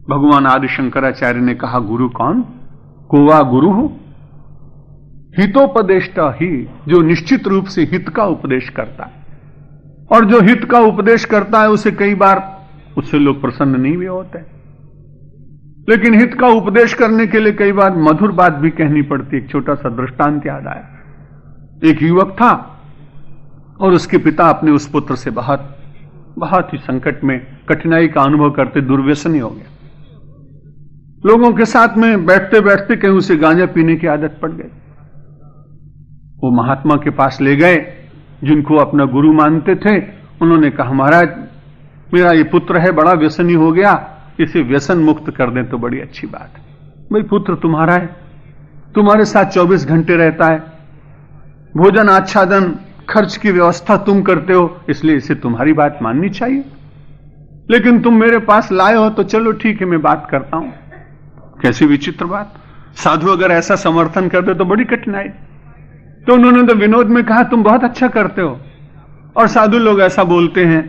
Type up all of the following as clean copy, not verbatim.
भगवान आदि शंकराचार्य ने कहा, गुरु कौन? कोवा गुरु हितोपदेष्टा ही, जो निश्चित रूप से हित का उपदेश करता है। और जो हित का उपदेश करता है उसे कई बार उससे लोग प्रसन्न नहीं भी होते, लेकिन हित का उपदेश करने के लिए कई बार मधुर बात भी कहनी पड़ती। एक छोटा सा दृष्टांत याद आया। एक युवक था और उसके पिता अपने उस पुत्र से बहुत ही संकट में कठिनाई का अनुभव करते दुर्व्यसनी हो गया। लोगों के साथ में बैठते बैठते कहीं उसे गांजा पीने की आदत पड़ गई। वो महात्मा के पास ले गए जिनको अपना गुरु मानते थे। उन्होंने कहा, महाराज मेरा ये पुत्र है, बड़ा व्यसनी हो गया, इसे व्यसन मुक्त कर दें तो बड़ी अच्छी बात है। भाई पुत्र तुम्हारा है, तुम्हारे साथ 24 घंटे रहता है, भोजन आच्छादन खर्च की व्यवस्था तुम करते हो, इसलिए इसे तुम्हारी बात माननी चाहिए। लेकिन तुम मेरे पास लाए हो तो चलो ठीक है, मैं बात करता हूं। कैसी विचित्र बात! साधु अगर ऐसा समर्थन करते तो बड़ी कठिनाई। तो उन्होंने तो विनोद में कहा, तुम बहुत अच्छा करते हो। और साधु लोग ऐसा बोलते हैं,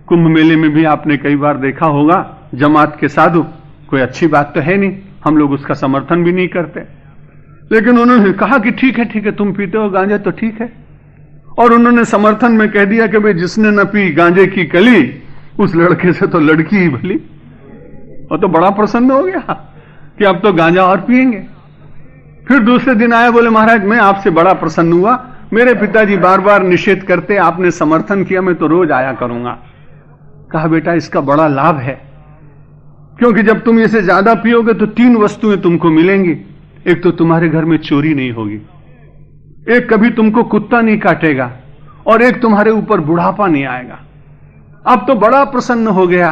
कुंभ मेले में भी आपने कई बार देखा होगा, जमात के साधु, कोई अच्छी बात तो है नहीं, हम लोग उसका समर्थन भी नहीं करते। लेकिन उन्होंने कहा कि ठीक है तुम पीते हो गांजा तो ठीक है। और उन्होंने समर्थन में कह दिया कि भाई जिसने न पी गांजे की कली, उस लड़के से तो लड़की ही भली। और तो बड़ा प्रसन्न हो गया कि अब तो गांजा और पिएंगे। फिर दूसरे दिन आया, बोले महाराज मैं आपसे बड़ा प्रसन्न हुआ, मेरे पिताजी बार बार निषेध करते, आपने समर्थन किया, मैं तो रोज आया करूंगा। कहा बेटा इसका बड़ा लाभ है, क्योंकि जब तुम इसे ज्यादा पियोगे तो 3 वस्तुएं तुमको मिलेंगी। एक तो तुम्हारे घर में चोरी नहीं होगी, एक कभी तुमको कुत्ता नहीं काटेगा, और एक तुम्हारे ऊपर बुढ़ापा नहीं आएगा। अब तो बड़ा प्रसन्न हो गया।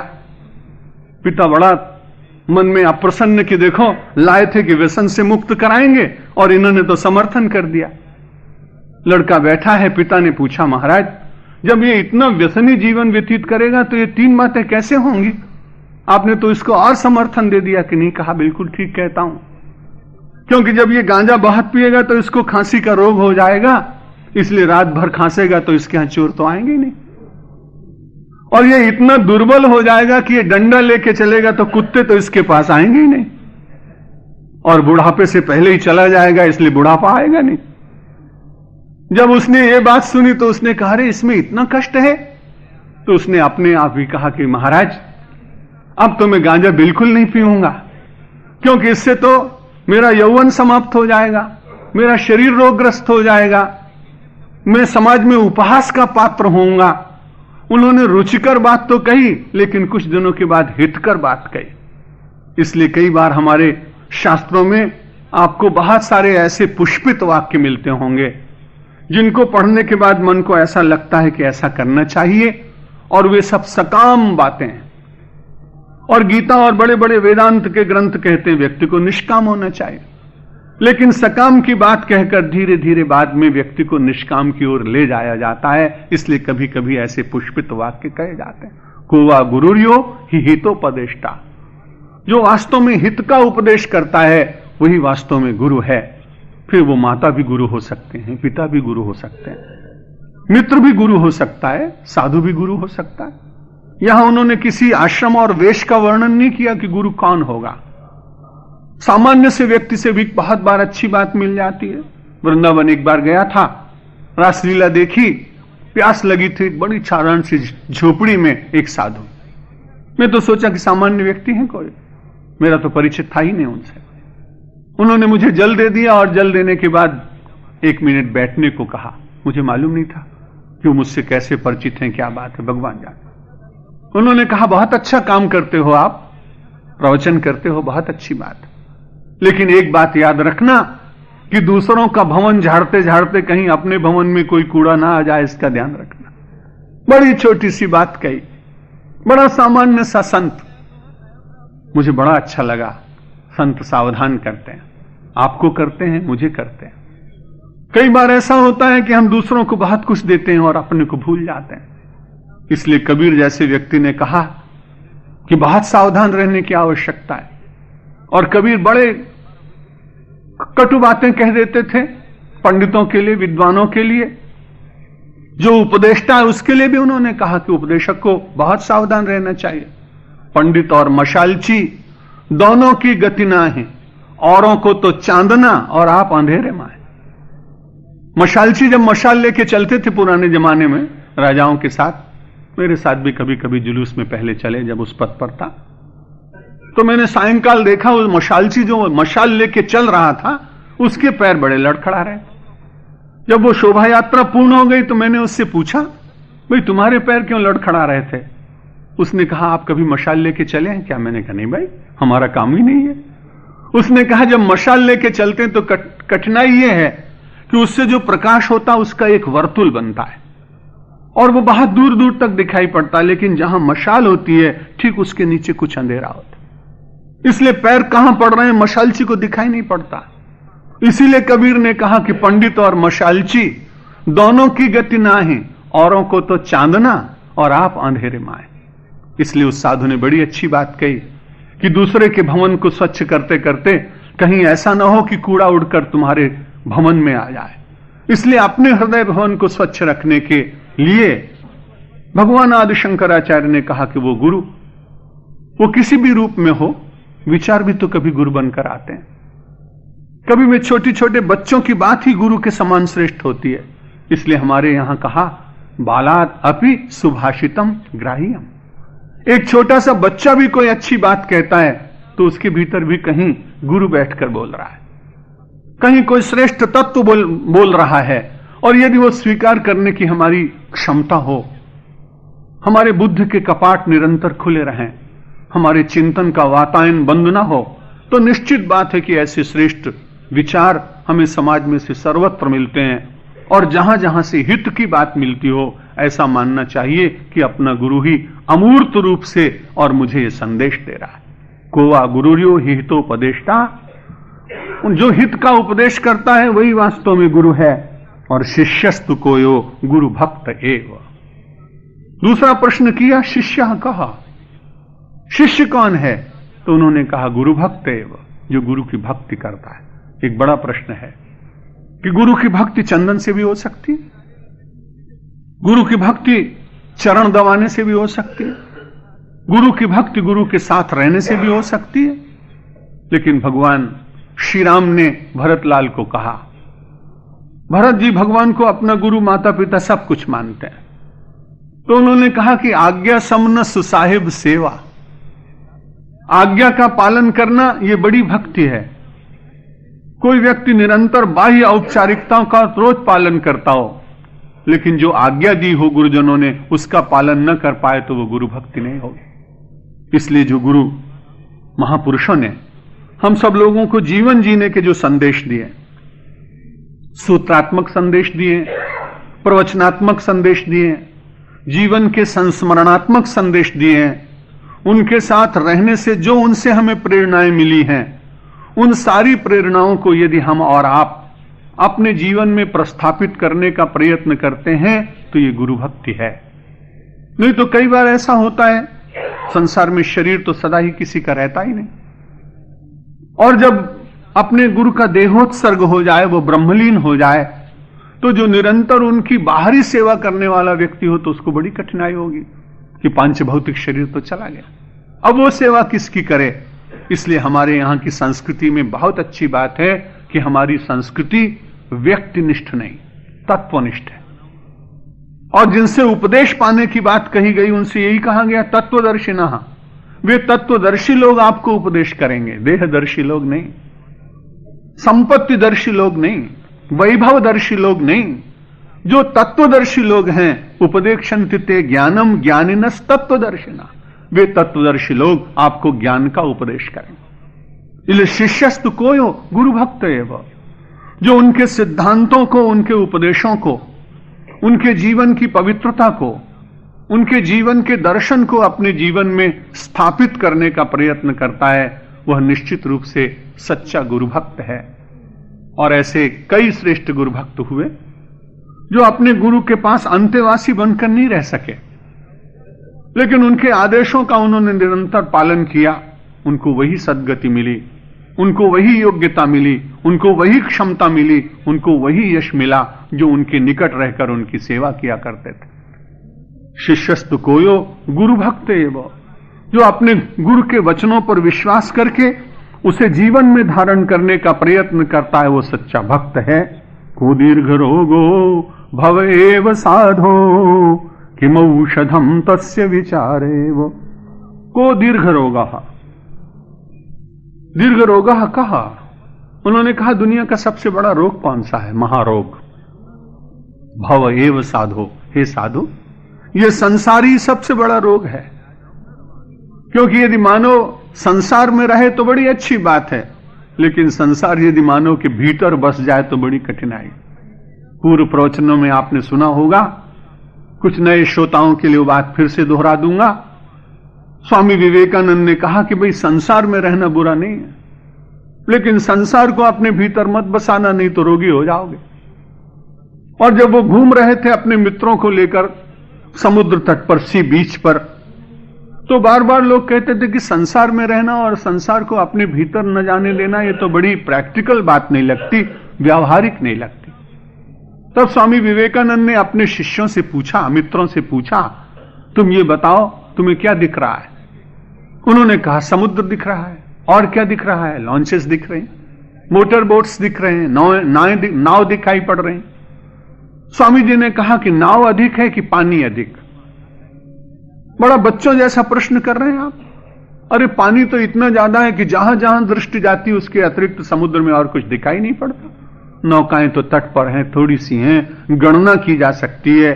पिता बड़ा मन में अप्रसन्न कि देखो लाए थे कि व्यसन से मुक्त कराएंगे और इन्होंने तो समर्थन कर दिया। लड़का बैठा है, पिता ने पूछा, महाराज जब ये इतना व्यसनी जीवन व्यतीत करेगा तो ये 3 बातें कैसे होंगी? आपने तो इसको और समर्थन दे दिया कि नहीं? कहा बिल्कुल ठीक कहता हूं, क्योंकि जब ये गांजा बहुत पिएगा तो इसको खांसी का रोग हो जाएगा, इसलिए रात भर खांसेगा तो इसके यहां चोर तो आएंगे नहीं। और ये इतना दुर्बल हो जाएगा कि ये डंडा लेके चलेगा तो कुत्ते तो इसके पास आएंगे ही नहीं, और बुढ़ापे से पहले ही चला जाएगा, इसलिए बुढ़ापा आएगा नहीं। जब उसने ये बात सुनी तो उसने कहा, अरे इसमें इतना कष्ट है? तो उसने अपने आप ही कहा कि महाराज अब तो मैं गांजा बिल्कुल नहीं पीऊंगा, क्योंकि इससे तो मेरा यौवन समाप्त हो जाएगा, मेरा शरीर रोगग्रस्त हो जाएगा, मैं समाज में उपहास का पात्र होऊंगा। उन्होंने रुचिकर बात तो कही, लेकिन कुछ दिनों के बाद हितकर बात कही। इसलिए कई बार हमारे शास्त्रों में आपको बहुत सारे ऐसे पुष्पित वाक्य मिलते होंगे जिनको पढ़ने के बाद मन को ऐसा लगता है कि ऐसा करना चाहिए, और वे सब सकाम बातें हैं। और गीता और बड़े बड़े वेदांत के ग्रंथ कहते हैं व्यक्ति को निष्काम होना चाहिए, लेकिन सकाम की बात कहकर धीरे धीरे बाद में व्यक्ति को निष्काम की ओर ले जाया जाता है। इसलिए कभी कभी ऐसे पुष्पित वाक्य कहे जाते हैं। कोवा गुरुर्यो ही हितोपदेष्टा, जो वास्तव में हित का उपदेश करता है वही वास्तव में गुरु है। फिर वो माता भी गुरु हो सकते हैं, पिता भी गुरु हो सकते हैं, मित्र भी गुरु हो सकता है, साधु भी गुरु हो सकता है। यहां उन्होंने किसी आश्रम और वेश का वर्णन नहीं किया कि गुरु कौन होगा। सामान्य से व्यक्ति से भी बहुत बार अच्छी बात मिल जाती है। वृंदावन एक बार गया था, रासलीला देखी, प्यास लगी थी, बड़ी साधारण सी झोपड़ी में एक साधु। मैं तो सोचा कि सामान्य व्यक्ति हैं कोई, मेरा तो परिचय था ही नहीं उनसे। उन्होंने मुझे जल दे दिया और जल देने के बाद 1 मिनट बैठने को कहा। मुझे मालूम नहीं था कि वो मुझसे कैसे परिचित हैं, क्या बात है, भगवान जाने। उन्होंने कहा बहुत अच्छा काम करते हो आप, प्रवचन करते हो, बहुत अच्छी बात, लेकिन एक बात याद रखना कि दूसरों का भवन झाड़ते झाड़ते कहीं अपने भवन में कोई कूड़ा ना आ जाए, इसका ध्यान रखना। बड़ी छोटी सी बात कही, बड़ा सामान्य सा संत। मुझे बड़ा अच्छा लगा। संत सावधान करते हैं, आपको करते हैं, मुझे करते हैं। कई बार ऐसा होता है कि हम दूसरों को बहुत कुछ देते हैं और अपने को भूल जाते हैं। इसलिए कबीर जैसे व्यक्ति ने कहा कि बहुत सावधान रहने की आवश्यकता है। और कबीर बड़े कटु बातें कह देते थे पंडितों के लिए, विद्वानों के लिए। जो उपदेष्टा है उसके लिए भी उन्होंने कहा कि उपदेशक को बहुत सावधान रहना चाहिए। पंडित और मशालची दोनों की गति ना है, औरों को तो चांदना और आप अंधेरे में। मशालची जब मशाल लेके चलते थे पुराने जमाने में राजाओं के साथ, मेरे साथ भी कभी कभी जुलूस में पहले चले जब उस पथ पर था, तो मैंने सायंकाल देखा उस मशालची जो मशाल लेके चल रहा था उसके पैर बड़े लड़खड़ा रहे। जब वो शोभा यात्रा पूर्ण हो गई तो मैंने उससे पूछा, भाई तुम्हारे पैर क्यों लड़खड़ा रहे थे? उसने कहा, आप कभी मशाल लेके चले हैं क्या? मैंने कहा, नहीं भाई, हमारा काम ही नहीं है। उसने कहा, जब मशाल लेके चलते हैं तो कठिनाई ये है कि उससे जो प्रकाश होता है उसका एक वर्तुल बनता है और वो बहुत दूर दूर तक दिखाई पड़ता है, लेकिन जहां मशाल होती है ठीक उसके नीचे कुछ अंधेरा होता है, इसलिए पैर कहां पड़ रहे हैं मशालची को दिखाई नहीं पड़ता। इसीलिए कबीर ने कहा कि पंडित और मशालची दोनों की गति ना है, औरों को तो चांदना और आप अंधेरे में आए। इसलिए उस साधु ने बड़ी अच्छी बात कही कि दूसरे के भवन को स्वच्छ करते करते कहीं ऐसा ना हो कि कूड़ा उड़कर तुम्हारे भवन में आ जाए। इसलिए अपने हृदय भवन को स्वच्छ रखने के लिए भगवान आदि शंकराचार्य ने कहा कि वो गुरु, वो किसी भी रूप में हो, विचार भी तो कभी गुरु बनकर आते हैं। कभी में छोटे छोटे बच्चों की बात ही गुरु के समान श्रेष्ठ होती है। इसलिए हमारे यहां कहा, बालात अपि सुभाषितम ग्राह्यम। एक छोटा सा बच्चा भी कोई अच्छी बात कहता है तो उसके भीतर भी कहीं गुरु बैठकर बोल रहा है, कहीं कोई श्रेष्ठ तत्व बोल रहा है। और यदि वो स्वीकार करने की हमारी क्षमता हो, हमारे बुद्ध के कपाट निरंतर खुले रहें, हमारे चिंतन का वातायन बंद ना हो, तो निश्चित बात है कि ऐसे श्रेष्ठ विचार हमें समाज में से सर्वत्र मिलते हैं। और जहां जहां से हित की बात मिलती हो, ऐसा मानना चाहिए कि अपना गुरु ही अमूर्त रूप से और मुझे ये संदेश दे रहा है। कोवा गुरुर्यो हि हितोपदेष्टा, जो हित का उपदेश करता है वही वास्तव में गुरु है। और शिष्यस्तु कोयो गुरु भक्त एव। दूसरा प्रश्न किया, शिष्य कहा, शिष्य कौन है? तो उन्होंने कहा, गुरु भक्त एव, जो गुरु की भक्ति करता है। एक बड़ा प्रश्न है कि गुरु की भक्ति चंदन से भी हो सकती है, गुरु की भक्ति चरण दबाने से भी हो सकती है, गुरु की भक्ति गुरु के साथ रहने से भी हो सकती है। लेकिन भगवान श्री राम ने भरतलाल को कहा, भरत जी भगवान को अपना गुरु माता पिता सब कुछ मानते हैं, तो उन्होंने कहा कि आज्ञा समन सुसाहिब सेवा, आज्ञा का पालन करना यह बड़ी भक्ति है। कोई व्यक्ति निरंतर बाह्य औपचारिकताओं का रोज पालन करता हो, लेकिन जो आज्ञा दी हो गुरुजनों ने उसका पालन न कर पाए तो वो गुरु भक्ति नहीं होगी। इसलिए जो गुरु महापुरुषों ने हम सब लोगों को जीवन जीने के जो संदेश दिए, सूत्रात्मक संदेश दिए, प्रवचनात्मक संदेश दिए, जीवन के संस्मरणात्मक संदेश दिए, उनके साथ रहने से जो उनसे हमें प्रेरणाएं मिली हैं, उन सारी प्रेरणाओं को यदि हम और आप अपने जीवन में प्रस्थापित करने का प्रयत्न करते हैं तो ये गुरु भक्ति है। नहीं तो कई बार ऐसा होता है, संसार में शरीर तो सदा ही किसी का रहता ही नहीं, और जब अपने गुरु का देहोत्सर्ग हो जाए, वो ब्रह्मलीन हो जाए, तो जो निरंतर उनकी बाहरी सेवा करने वाला व्यक्ति हो तो उसको बड़ी कठिनाई होगी कि पांच भौतिक शरीर तो चला गया, अब वो सेवा किसकी करे। इसलिए हमारे यहां की संस्कृति में बहुत अच्छी बात है कि हमारी संस्कृति व्यक्तिनिष्ठ नहीं, तत्वनिष्ठ है। और जिनसे उपदेश पाने की बात कही गई उनसे यही कहा गया, तत्वदर्शिनः, वे तत्वदर्शी लोग आपको उपदेश करेंगे, देहदर्शी लोग नहीं, संपत्तिदर्शी लोग नहीं, वैभवदर्शी लोग नहीं। जो तत्वदर्शी लोग हैं, उपदेक्षन्ति ते ज्ञानम ज्ञानिनस् तत्वदर्शिना, वे तत्वदर्शी लोग आपको ज्ञान का उपदेश करेंगे। इसलिए शिष्यस्तु कोयो गुरु भक्त एव, जो उनके सिद्धांतों को, उनके उपदेशों को, उनके जीवन की पवित्रता को, उनके जीवन के दर्शन को अपने जीवन में स्थापित करने का प्रयत्न करता है, वह निश्चित रूप से सच्चा गुरु भक्त है। और ऐसे कई श्रेष्ठ गुरु भक्त हुए जो अपने गुरु के पास अंतेवासी बनकर नहीं रह सके, लेकिन उनके आदेशों का उन्होंने निरंतर पालन किया, उनको वही सद्गति मिली, उनको वही योग्यता मिली, उनको वही क्षमता मिली, उनको वही यश मिला जो उनके निकट रहकर उनकी सेवा किया करते थे। शिष्यस्तु कोयो गुरु भक्त एव, जो अपने गुरु के वचनों पर विश्वास करके उसे जीवन में धारण करने का प्रयत्न करता है, वो सच्चा भक्त है। को दीर्घ रोगो भव एव साधो किमौषधम तस्य विचारेव। को दीर्घ रोगः, दीर्घ रोगः कहा, उन्होंने कहा दुनिया का सबसे बड़ा रोग कौन सा है? महारोग। भव एव साधो, हे साधु, यह संसारी सबसे बड़ा रोग है। क्योंकि यदि मानव संसार में रहे तो बड़ी अच्छी बात है, लेकिन संसार यदि मानव के भीतर बस जाए तो बड़ी कठिनाई। पूर्व प्रवचनों में आपने सुना होगा, कुछ नए श्रोताओं के लिए वो बात फिर से दोहरा दूंगा। स्वामी विवेकानंद ने कहा कि भाई संसार में रहना बुरा नहीं है, लेकिन संसार को अपने भीतर मत बसाना, नहीं तो रोगी हो जाओगे। और जब वो घूम रहे थे अपने मित्रों को लेकर समुद्र तट पर, सी बीच पर, तो बार बार लोग कहते थे कि संसार में रहना और संसार को अपने भीतर न जाने देना, ये तो बड़ी प्रैक्टिकल बात नहीं लगती, व्यावहारिक नहीं लगती। तब स्वामी विवेकानंद ने अपने शिष्यों से पूछा, मित्रों से पूछा, तुम ये बताओ तुम्हें क्या दिख रहा है? उन्होंने कहा समुद्र दिख रहा है। और क्या दिख रहा है? लॉन्चेस दिख रहे हैं, मोटर बोट्स दिख रहे हैं, नाव दिखाई पड़ रहे हैं। स्वामी जी ने कहा कि नाव अधिक है कि पानी अधिक? बड़ा बच्चों जैसा प्रश्न कर रहे हैं आप। अरे पानी तो इतना ज्यादा है कि जहां जहां दृष्टि जाती है उसके अतिरिक्त समुद्र में और कुछ दिखाई नहीं पड़ता। नौकाएं तो तट पर हैं, थोड़ी सी हैं, गणना की जा सकती है।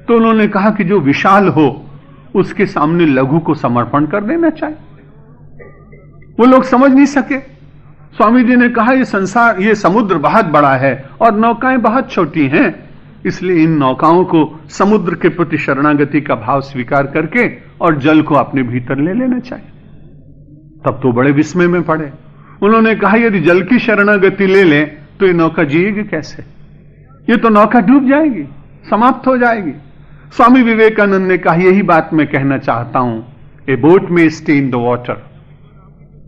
तो उन्होंने कहा कि जो विशाल हो उसके सामने लघु को समर्पण कर देना चाहिए। वो लोग समझ नहीं सके। स्वामी जी ने कहा ये संसार, ये समुद्र बहुत बड़ा है और नौकाएं बहुत छोटी हैं, इसलिए इन नौकाओं को समुद्र के प्रति शरणागति का भाव स्वीकार करके और जल को अपने भीतर ले लेना चाहिए। तब तो बड़े विस्मय में पड़े। उन्होंने कहा यदि जल की शरणागति ले लें तो ये नौका जिएगी कैसे? ये तो नौका डूब जाएगी, समाप्त हो जाएगी। स्वामी विवेकानंद ने कहा यही बात मैं कहना चाहता हूं, a boat may stay in the water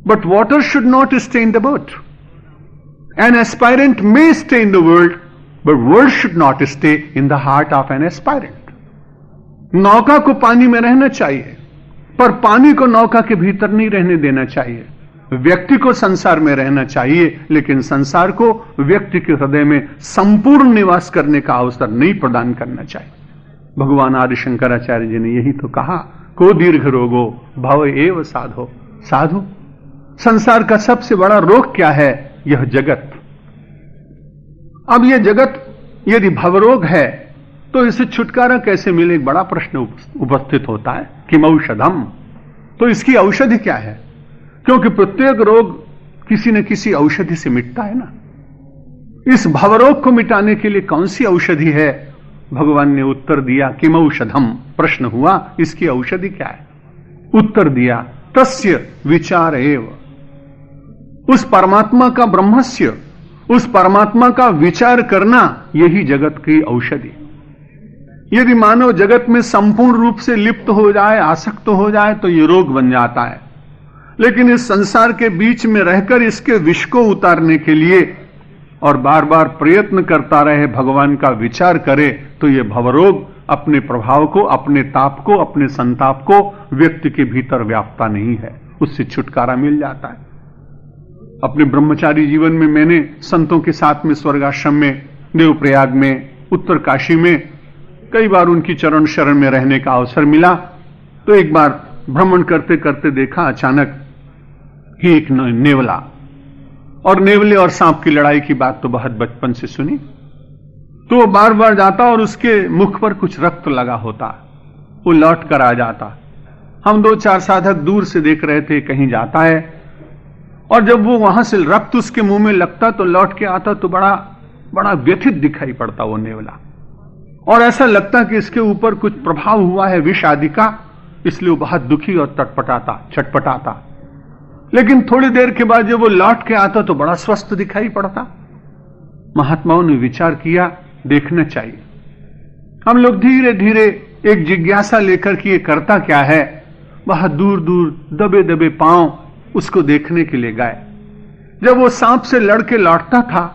but water should not stay in the boat. An aspirant may stay in the world but world should not stay in the heart of an aspirant. नौका को पानी में रहना चाहिए, पर पानी को नौका के भीतर नहीं रहने देना चाहिए। व्यक्ति को संसार में रहना चाहिए, लेकिन संसार को व्यक्ति के हृदय में संपूर्ण निवास करने का अवसर नहीं प्रदान करना चाहिए। भगवान आदि शंकराचार्य जी ने यही तो कहा, को दीर्घ रोगो भव एव साधो। साधु, संसार का सबसे बड़ा रोग क्या है? यह जगत। अब यह जगत यदि भवरोग है तो इसे छुटकारा कैसे मिले? एक बड़ा प्रश्न उपस्थित होता है। किम औषधम, तो इसकी औषधि क्या है? क्योंकि प्रत्येक रोग किसी न किसी औषधि से मिटता है ना। इस भवरोग को मिटाने के लिए कौन सी औषधि है? भगवान ने उत्तर दिया किम औषधम। प्रश्न हुआ इसकी औषधि क्या है? उत्तर दिया तस्य विचार एव। उस परमात्मा का, ब्रह्मस्य, उस परमात्मा का विचार करना यही जगत की औषधि। यदि मानव जगत में संपूर्ण रूप से लिप्त हो जाए, आसक्त हो जाए, तो यह रोग बन जाता है। लेकिन इस संसार के बीच में रहकर इसके विष को उतारने के लिए और बार बार प्रयत्न करता रहे, भगवान का विचार करे, तो यह भवरोग अपने प्रभाव को, अपने ताप को, अपने संताप को व्यक्ति के भीतर व्यापता नहीं है, उससे छुटकारा मिल जाता है। अपने ब्रह्मचारी जीवन में मैंने संतों के साथ में स्वर्गाश्रम में, देवप्रयाग में, उत्तर काशी में कई बार उनकी चरण शरण में रहने का अवसर मिला। तो एक बार भ्रमण करते करते देखा अचानक कि एक नेवला, और नेवले और सांप की लड़ाई की बात तो बहुत बचपन से सुनी, तो वो बार बार जाता और उसके मुख पर कुछ रक्त लगा होता, वो लौट कर आ जाता। हम 2-4 साधक दूर से देख रहे थे कहीं जाता है, और जब वो वहां से रक्त उसके मुंह में लगता तो लौट के आता तो बड़ा बड़ा व्यथित दिखाई पड़ता वो नेवला, और ऐसा लगता कि इसके ऊपर कुछ प्रभाव हुआ है विष आदि का, इसलिए वो बहुत दुखी और तटपटाता, छटपटाता। लेकिन थोड़ी देर के बाद जब वो लौट के आता तो बड़ा स्वस्थ दिखाई पड़ता। महात्माओं ने विचार किया देखना चाहिए। हम लोग धीरे धीरे एक जिज्ञासा लेकर कि ये करता क्या है, बहुत दूर दूर दबे दबे पांव उसको देखने के लिए गए। जब वो सांप से लड़के लौटता था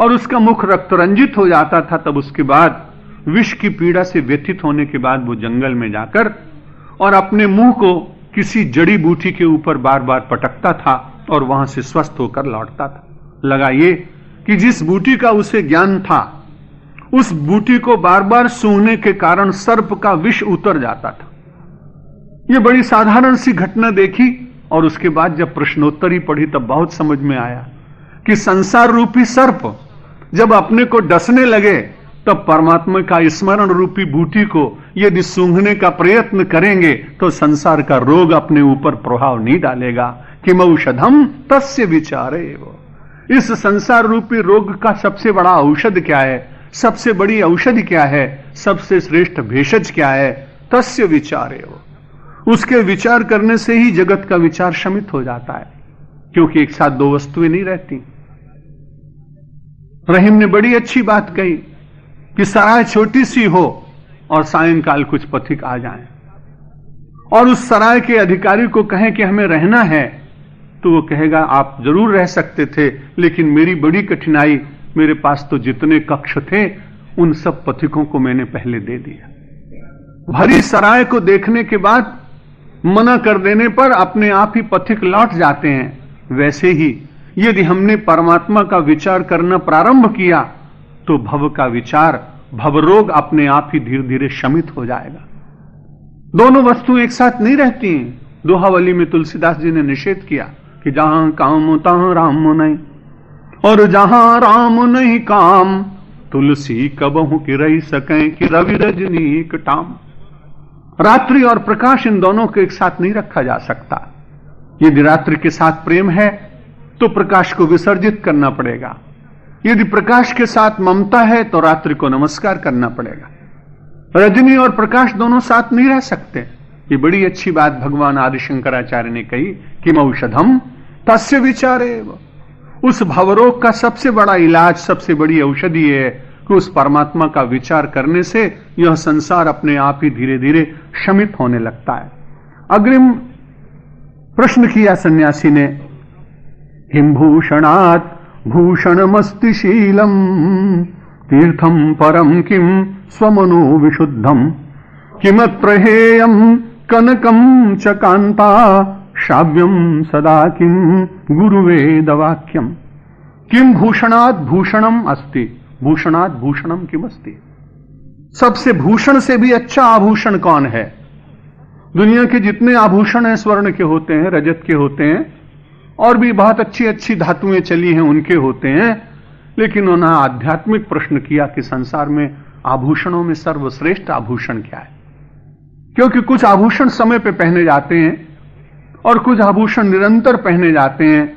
और उसका मुख रक्तरंजित हो जाता था, तब उसके बाद विष की पीड़ा से व्यथित होने के बाद वो जंगल में जाकर और अपने मुंह को किसी जड़ी बूटी के ऊपर बार बार पटकता था और वहां से स्वस्थ होकर लौटता था। लगा ये कि जिस बूटी का उसे ज्ञान था, उस बूटी को बार बार सूंघने के कारण सर्प का विष उतर जाता था। यह बड़ी साधारण सी घटना देखी और उसके बाद जब प्रश्नोत्तरी पढ़ी तब बहुत समझ में आया कि संसार रूपी सर्प जब अपने को डसने लगे तब परमात्मा का स्मरण रूपी बूटी को यदि सूंघने का प्रयत्न करेंगे तो संसार का रोग अपने ऊपर प्रभाव नहीं डालेगा। किम औषधम तस्य विचारे। इस संसार रूपी रोग का सबसे बड़ा औषध क्या है, सबसे बड़ी औषधि क्या है, सबसे श्रेष्ठ भेषज क्या है? तस्य विचारे। उसके विचार करने से ही जगत का विचार शमित हो जाता है, क्योंकि एक साथ दो वस्तुएं नहीं रहती। रहीम ने बड़ी अच्छी बात कही कि सराय छोटी सी हो और सायंकाल कुछ पथिक आ जाएं और उस सराय के अधिकारी को कहें कि हमें रहना है, तो वो कहेगा आप जरूर रह सकते थे, लेकिन मेरी बड़ी कठिनाई, मेरे पास तो जितने कक्ष थे उन सब पथिकों को मैंने पहले दे दिया। भरी सराय को देखने के बाद मना कर देने पर अपने आप ही पथिक लौट जाते हैं। वैसे ही यदि हमने परमात्मा का विचार करना प्रारंभ किया तो भव का विचार, भवरोग अपने आप ही धीरे धीरे शमित हो जाएगा। दोनों वस्तुएं एक साथ नहीं रहती हैं। दोहावली में तुलसीदास जी ने निषेध किया कि जहां काम तहां राम नहीं, और जहां राम नहीं काम, तुलसी कबहू की रही सकें कि रवि रजनी कटाम। रात्रि और प्रकाश इन दोनों को एक साथ नहीं रखा जा सकता। यदि रात्रि के साथ प्रेम है तो प्रकाश को विसर्जित करना पड़ेगा, यदि प्रकाश के साथ ममता है तो रात्रि को नमस्कार करना पड़ेगा। रजनी और प्रकाश दोनों साथ नहीं रह सकते। ये बड़ी अच्छी बात भगवान आदि शंकराचार्य ने कही कि औषधम तस्य विचारे। उस भवरोग का सबसे बड़ा इलाज, सबसे बड़ी औषधि है कि उस परमात्मा का विचार करने से यह संसार अपने आप ही धीरे धीरे शमित होने लगता है। अग्रिम प्रश्न किया सन्यासी ने, हिमभूषणात् भूषणमस्तिशीलम तीर्थम परम किम स्वमनो विशुद्धम किमत्र हेयम कनकम च कांता श्राव्यम सदा किम गुरुवेदवाक्यम। किम भूषणात् भूषणम अस्ति, भूषणात् भूषणम किम अस्ति। सबसे भूषण से भी अच्छा आभूषण कौन है? दुनिया के जितने आभूषण हैं स्वर्ण के होते हैं, रजत के होते हैं, और भी बहुत अच्छी अच्छी धातुएं चली हैं उनके होते हैं, लेकिन उन्होंने आध्यात्मिक प्रश्न किया कि संसार में आभूषणों में सर्वश्रेष्ठ आभूषण क्या है? क्योंकि कुछ आभूषण समय पे पहने जाते हैं और कुछ आभूषण निरंतर पहने जाते हैं,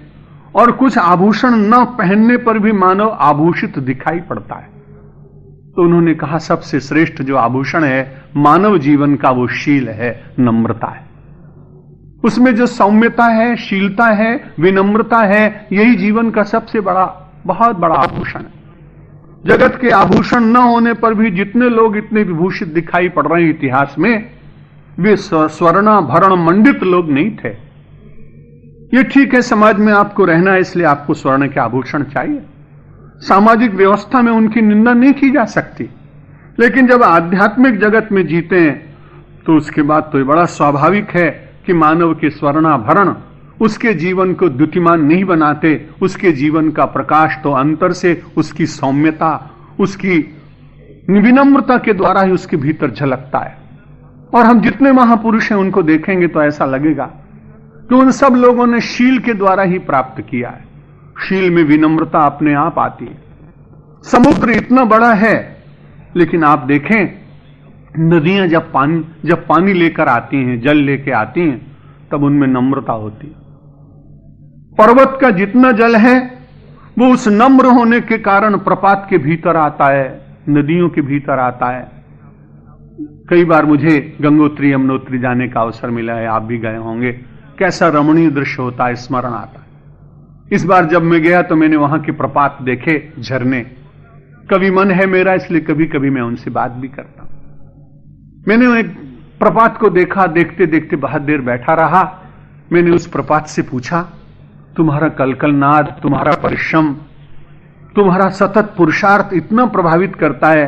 और कुछ आभूषण न पहनने पर भी मानव आभूषित दिखाई पड़ता है। तो उन्होंने कहा सबसे श्रेष्ठ जो आभूषण है मानव जीवन का वो शील है, नम्रता है। उसमें जो सौम्यता है, शीलता है, विनम्रता है, यही जीवन का सबसे बड़ा, बहुत बड़ा आभूषण है। जगत के आभूषण न होने पर भी जितने लोग इतने विभूषित दिखाई पड़ रहे हैं इतिहास में, वे स्वर्णाभरण मंडित लोग नहीं थे। ये ठीक है, समाज में आपको रहना है इसलिए आपको स्वर्ण के आभूषण चाहिए, सामाजिक व्यवस्था में उनकी निंदा नहीं की जा सकती, लेकिन जब आध्यात्मिक जगत में जीते हैं तो उसके बाद तो ये बड़ा स्वाभाविक है कि मानव के स्वर्णाभरण उसके जीवन को द्युतिमान नहीं बनाते। उसके जीवन का प्रकाश तो अंतर से उसकी सौम्यता, उसकी विनम्रता के द्वारा ही उसके भीतर झलकता है। और हम जितने महापुरुष हैं उनको देखेंगे तो ऐसा लगेगा कि उन सब लोगों ने शील के द्वारा ही प्राप्त किया है। शील में विनम्रता अपने आप आती है। समुद्र इतना बड़ा है, लेकिन आप देखें नदियां जब पानी लेकर आती हैं, जल लेकर आती हैं, तब उनमें नम्रता होती है। पर्वत का जितना जल है वो उस नम्र होने के कारण प्रपात के भीतर आता है, नदियों के भीतर आता है। कई बार मुझे गंगोत्री यमुनोत्री जाने का अवसर मिला है, आप भी गए होंगे। कैसा रमणीय दृश्य होता है, स्मरण आता है। इस बार जब मैं गया तो मैंने वहां के प्रपात देखे, झरने। कभी मन है मेरा, इसलिए कभी कभी मैं उनसे बात भी करता हूं। मैंने एक प्रपात को देखा, देखते देखते बहुत देर बैठा रहा। मैंने उस प्रपात से पूछा, तुम्हारा कलकलनाद, तुम्हारा परिश्रम, तुम्हारा सतत पुरुषार्थ इतना प्रभावित करता है,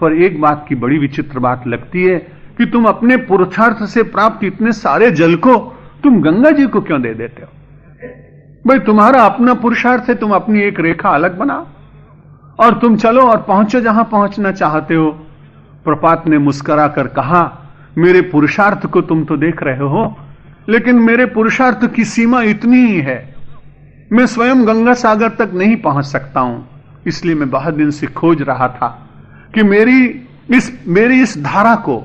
पर एक बात की बड़ी विचित्र बात लगती है कि तुम अपने पुरुषार्थ से प्राप्त इतने सारे जल को तुम गंगा जी को क्यों दे देते हो? भाई तुम्हारा अपना पुरुषार्थ है, तुम अपनी एक रेखा अलग बनाओ और तुम चलो और पहुंचो जहां पहुंचना चाहते हो। प्रपात ने मुस्कुरा कर कहा, मेरे पुरुषार्थ को तुम तो देख रहे हो, लेकिन मेरे पुरुषार्थ की सीमा इतनी ही है, मैं स्वयं गंगा सागर तक नहीं पहुंच सकता हूं। इसलिए मैं बहुत दिन से खोज रहा था कि मेरी इस धारा को,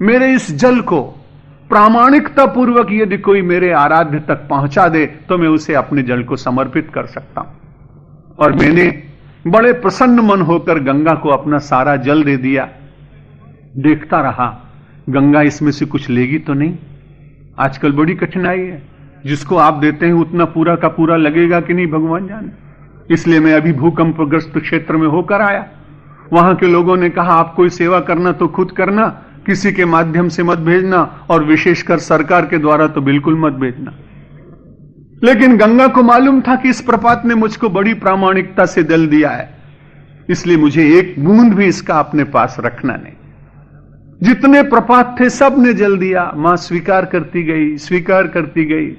मेरे इस जल को प्रामाणिकता पूर्वक यदि कोई मेरे आराध्य तक पहुंचा दे तो मैं उसे अपने जल को समर्पित कर सकता हूं। और मैंने बड़े प्रसन्न मन होकर गंगा को अपना सारा जल दे दिया। देखता रहा गंगा इसमें से कुछ लेगी तो नहीं। आजकल बड़ी कठिनाई है, जिसको आप देते हैं उतना पूरा का पूरा लगेगा कि नहीं भगवान जाने। इसलिए मैं अभी भूकंपग्रस्त क्षेत्र में होकर आया। वहां के लोगों ने कहा आप कोई सेवा करना तो खुद करना, किसी के माध्यम से मत भेजना, और विशेषकर सरकार के द्वारा तो बिल्कुल मत भेजना। लेकिन गंगा को मालूम था कि इस प्रपात ने मुझको बड़ी प्रामाणिकता से जल दिया है, इसलिए मुझे एक बूंद भी इसका अपने पास रखना नहीं। जितने प्रपात थे सब ने जल दिया। मां स्वीकार करती गई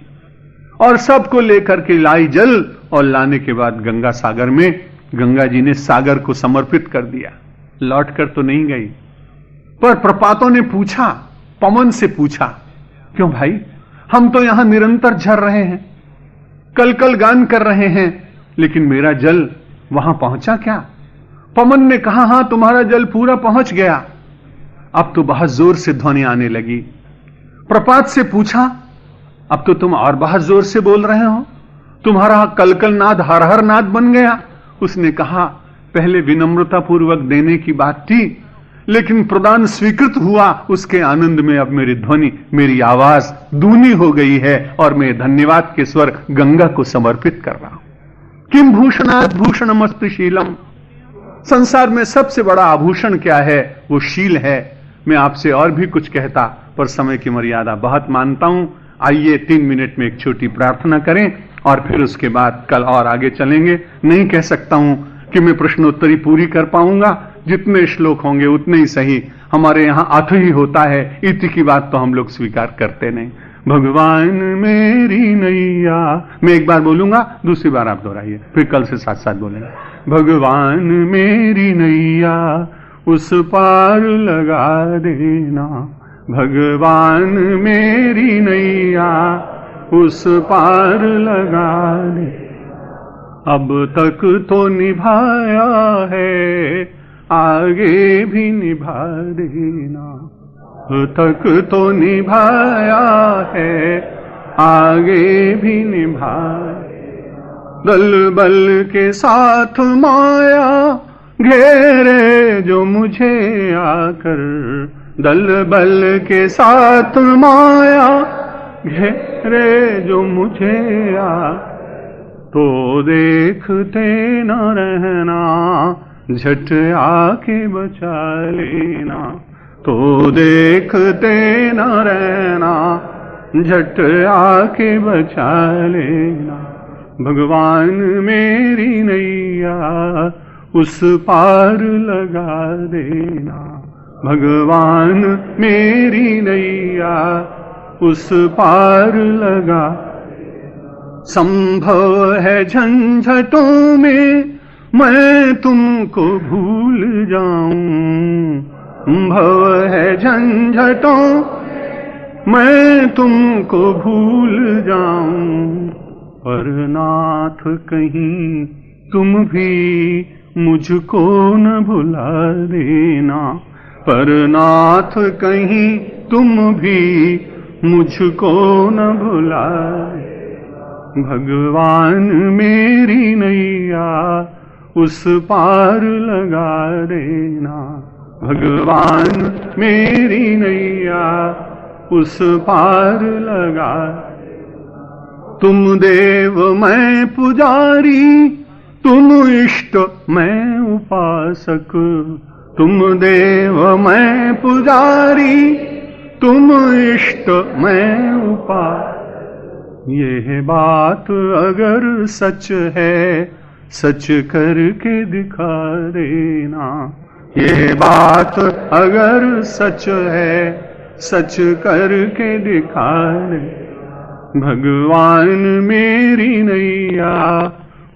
और सबको लेकर के लाई जल, और लाने के बाद गंगा सागर में गंगा जी ने सागर को समर्पित कर दिया। लौट कर तो नहीं गई, पर प्रपातों ने पूछा, पवन से पूछा, क्यों भाई हम तो यहां निरंतर झर रहे हैं, कल कल गान कर रहे हैं, लेकिन मेरा जल वहां पहुंचा क्या? पवन ने कहा हां तुम्हारा जल पूरा पहुंच गया। अब तो बहुत जोर से ध्वनि आने लगी। प्रपात से पूछा, अब तो तुम और बहुत जोर से बोल रहे हो, तुम्हारा कलकल नाद हर हर नाद बन गया। उसने कहा पहले विनम्रता पूर्वक देने की बात थी, लेकिन प्रदान स्वीकृत हुआ, उसके आनंद में अब मेरी ध्वनि, मेरी आवाज दूनी हो गई है और मैं धन्यवाद के स्वर गंगा को समर्पित कर रहा हूं। किम भूषणात् भूषणमस्तु शीलम। संसार में सबसे बड़ा आभूषण क्या है? वो शील है। मैं आपसे और भी कुछ कहता, पर समय की मर्यादा बहुत मानता हूं। आइए 3 मिनट में एक छोटी प्रार्थना करें और फिर उसके बाद कल और आगे चलेंगे। नहीं कह सकता हूं कि मैं प्रश्नोत्तरी पूरी कर पाऊंगा, जितने श्लोक होंगे उतने ही सही। हमारे यहां अथ ही होता है, इति की बात तो हम लोग स्वीकार करते नहीं। भगवान मेरी नैया, मैं एक बार बोलूंगा, दूसरी बार आप दोहराइए, फिर कल से साथ साथ बोलेंगे। भगवान मेरी नैया उस पार लगा देना, भगवान मेरी नैया उस पार लगा दे। अब तक तो निभाया है, आगे भी निभा देना। अब तक तो निभाया है, आगे भी निभा। दल बल के साथ माया घेरे जो मुझे आकर, दल बल के साथ माया घेरे जो मुझे आ, तो देखते न रहना, झट आके बचा लेना। तो देखते न रहना, झट आके बचा लेना। भगवान मेरी नैया उस पार लगा देना, भगवान मेरी नैया उस पार लगा। संभव है झंझटों में मैं तुमको भूल जाऊं, संभव है झंझटों मैं तुमको भूल जाऊं, पर नाथ कहीं तुम भी मुझको न भुला देना, पर नाथ कहीं तुम भी मुझको न भुला। भगवान मेरी नैया उस पार लगा देना, भगवान मेरी नैया उस पार लगा। तुम देव मैं पुजारी, तुम इष्ट मैं उपासक, तुम देव मैं पुजारी, तुम इष्ट मैं उपासक। यह बात अगर सच है, सच करके दिखा देना। यह बात अगर सच है, सच करके दिखा दे। भगवान मेरी नैया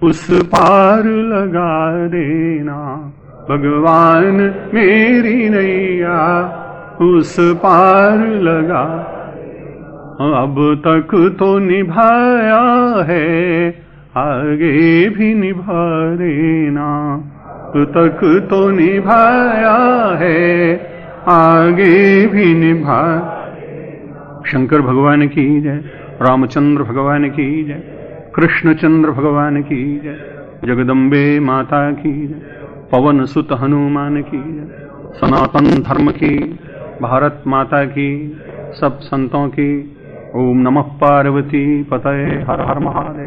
उस पार लगा देना। भगवान मेरी नैया उस पार लगा। अब तक तो निभाया है, आगे भी निभा देना। अब तक तो निभाया है, आगे भी निभा। शंकर भगवान की जय, रामचंद्र भगवान की जय, कृष्णचंद्र भगवान की जय, जगदम्बे माता की जय, पवन सुत हनुमान की जय, सनातन धर्म की, भारत माता की, सब संतों की। ओम नमः पार्वती पतये, हर हर महादेव।